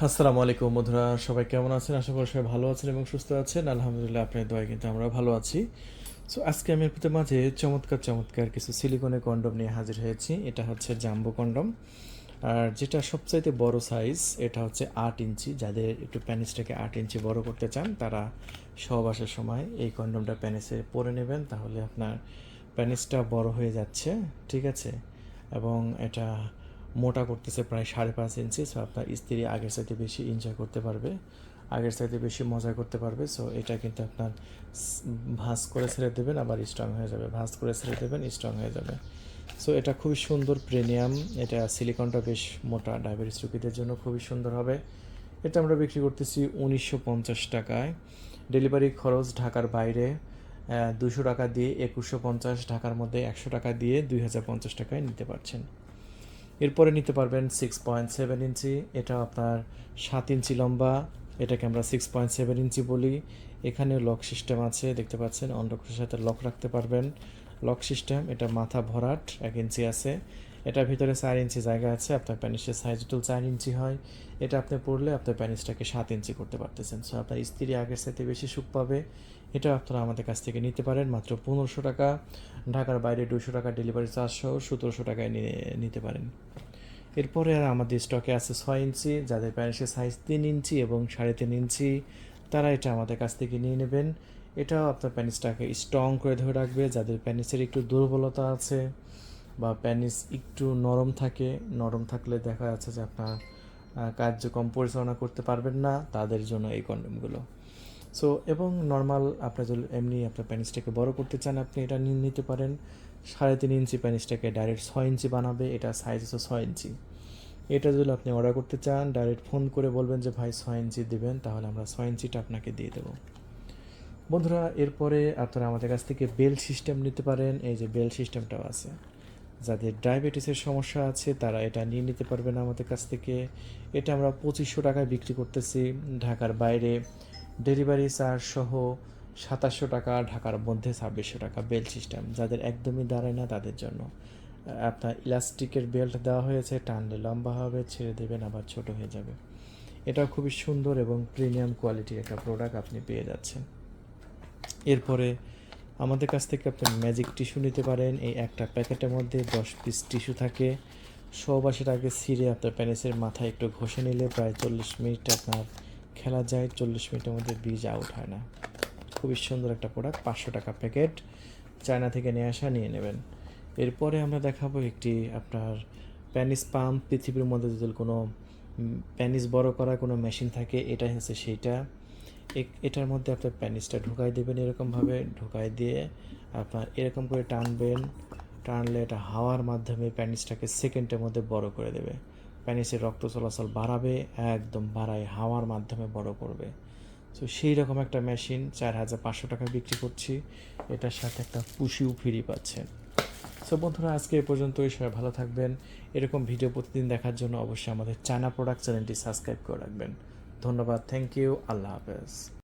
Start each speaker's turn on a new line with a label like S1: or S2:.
S1: আসসালামু আলাইকুম বন্ধুরা, সবাই কেমন আছেন? আশা করি সবাই ভালো আছেন এবং সুস্থ আছেন। আলহামদুলিল্লাহ, আপনার দোয়ায় কিন্তু আমরা ভালো আছি। সো আজকে আমি আপনাদের মাঝে চমৎকার চমৎকার কিছু সিলিকনের কন্ডম নিয়ে হাজির হয়েছি। এটা হচ্ছে জাম্বো কন্ডম, আর যেটা সবচাইতে বড় সাইজ এটা হচ্ছে 8 ইঞ্চি। যাদের একটু প্যানিসটাকে 8 ইঞ্চি বড় করতে চান তারা সহবাসের সময় এই কন্ডমটা প্যানিসে পরে নেবেন, তাহলে আপনার প্যানিসটা বড় হয়ে যাচ্ছে, ঠিক আছে। এবং এটা মোটা করতেছে প্রায় 5.5 ইঞ্চি। সো আপনার স্ত্রী আগের চাইতে বেশি এনজয় করতে পারবে, আগের চাইতে বেশি মজা করতে পারবে। সো এটা কিন্তু আপনার ভাঁজ করে ছেড়ে দেবেন, আবার স্ট্রং হয়ে যাবে, ভাঁজ করে ছেড়ে দেবেন, স্ট্রং হয়ে যাবে। সো এটা খুবই সুন্দর, প্রিমিয়াম। এটা সিলিকনটা বেশ মোটা, ডায়াবেটিস রোগীদের জন্য খুবই সুন্দর হবে। এটা আমরা বিক্রি করতেছি 1950 টাকায়। ডেলিভারি খরচ ঢাকার বাইরে 200 টাকা দিয়ে 2150, ঢাকার মধ্যে 100 টাকা দিয়ে 2050 টাকায় নিতে পারছেন। এরপরে নিতে পারবেন 6.7 ইঞ্চি। এটা আপনার 7 ইঞ্চি লম্বা, এটাকে আমরা 6.7 ইঞ্চি বলি। এখানে লক সিস্টেম আছে, দেখতে পাচ্ছেন, অন্ডকোষের সাথে লক রাখতে পারবেন। লক সিস্টেম, এটা মাথা ভরাট, 1 ইঞ্চি আছে। এটার ভিতরে 4 ইঞ্চি জায়গা আছে। আপনার প্যানিসের সাইজ টোটাল 4 ইঞ্চি হয়। এটা আপনি পড়লে আপনার প্যানিসটাকে 7 ইঞ্চি করতে পারতেছেন। সো আপনার স্ত্রী আগের সাথে বেশি সুখ পাবে। এটা আপনারা আমাদের কাছ থেকে নিতে পারেন মাত্র 1500 টাকা। ঢাকার বাইরে 200 টাকা ডেলিভারি চার্জ সহ 1700 টাকায় নিতে পারেন। এরপরে আর আমাদের স্টকে আছে 6 ইঞ্চি। যাদের প্যারিসের সাইজ 3 ইঞ্চি এবং 3.5 ইঞ্চি, তারা এটা আমাদের কাছ থেকে নিয়ে নেবেন। এটাও আপনার প্যানিসটাকে স্ট্রং করে ধরে রাখবে। যাদের প্যানিসের একটু দুর্বলতা আছে বা প্যানিস একটু নরম থাকে, নরম থাকলে দেখা যাচ্ছে যে আপনার কার্যক্রম পরিচালনা করতে পারবেন না, তাদের জন্য এই কন্ডোমগুলো। সো এবং নর্মাল আপনার যদি এমনি আপনার প্যানিসটাকে বড় করতে চান, আপনি এটা নিয়ে নিতে পারেন। 3.5 ইঞ্চি প্যানিসটাকে ডাইরেক্ট 6 ইঞ্চি বানাবে। এটা সাইজ হচ্ছে 6 ইঞ্চি। এটা যদি আপনি অর্ডার করতে চান, ডাইরেক্ট ফোন করে বলবেন যে ভাই 6 ইঞ্চি দেবেন, তাহলে আমরা 6 ইঞ্চিটা আপনাকে দিয়ে দেবো। বন্ধুরা, এরপরে আপনারা আমাদের কাছ থেকে বেল সিস্টেম নিতে পারেন। এই যে বেল সিস্টেমটাও আছে। যাদের ডায়াবেটিসের সমস্যা আছে তারা এটা নিয়ে নিতে পারবেন আমাদের কাছ থেকে। এটা আমরা 2500 টাকায় বিক্রি করতেছি। ঢাকার বাইরে ডেলিভারি চার্জ সহ 2700 টাকা, ঢাকার মধ্যে 2600 টাকা। বেল সিস্টেম যাদের একদমই দাঁড়ায় না তাদের জন্য আপনার ইলাস্টিকের বেল্ট দেওয়া হয়েছে, টানলে লম্বা হবে, ছেড়ে দেবেন আবার ছোট হয়ে যাবে। এটাও খুবই সুন্দর এবং প্রিমিয়াম কোয়ালিটির একটা প্রোডাক্ট আপনি পেয়ে যাচ্ছেন। এরপরে আমাদের কাছ থেকে আপনি ম্যাজিক টিস্যু নিতে পারেন। এই একটা প্যাকেটের মধ্যে 10 পিস টিস্যু থাকে। সহবাসের আগে ছিঁড়ে আপনার প্যানিসের মাথায় একটু ঘষে নিলে প্রায় 40 মিনিট আপনার খেলা যায়। 40 মিনিটের মধ্যে বীজ আউট হয় না। খুবই সুন্দর একটা প্রোডাক্ট, 500 টাকা প্যাকেট, চায়না থেকে নিয়ে আসা, নিয়ে নেবেন। এরপরে আমরা দেখাবো একটি আপনার প্যানিস পাম্প। পৃথিবীর মধ্যে যদি কোনো প্যানিস বড় করার কোনো মেশিন থাকে, এটাই হচ্ছে সেইটা। এটার মধ্যে আপনার প্যানিসটা ঢুকাই দেবেন, এরকমভাবে ঢুকাই দিয়ে আপনার এরকম করে টানবেন। টানলে এটা হাওয়ার মাধ্যমে প্যানিসটাকে সেকেন্ডের মধ্যে বড় করে দেবে। প্যানিসের রক্ত চলাচল বাড়াবে, একদম বাড়ায় হাওয়ার মাধ্যমে বড় করবে। সো সেই রকম একটা মেশিন 4500 টাকা বিক্রি করছি। এটার সাথে একটা পুশিও ফ্রি পাচ্ছেন। সো বন্ধুরা, আজকে এ পর্যন্তই। সবাই ভালো থাকবেন। এরকম ভিডিও প্রতিদিন দেখার জন্য অবশ্যই আমাদের চায়না প্রোডাক্ট চ্যানেলটি সাবস্ক্রাইব করে রাখবেন। ধন্যবাদ, থ্যাংক ইউ, আল্লাহ হাফেজ।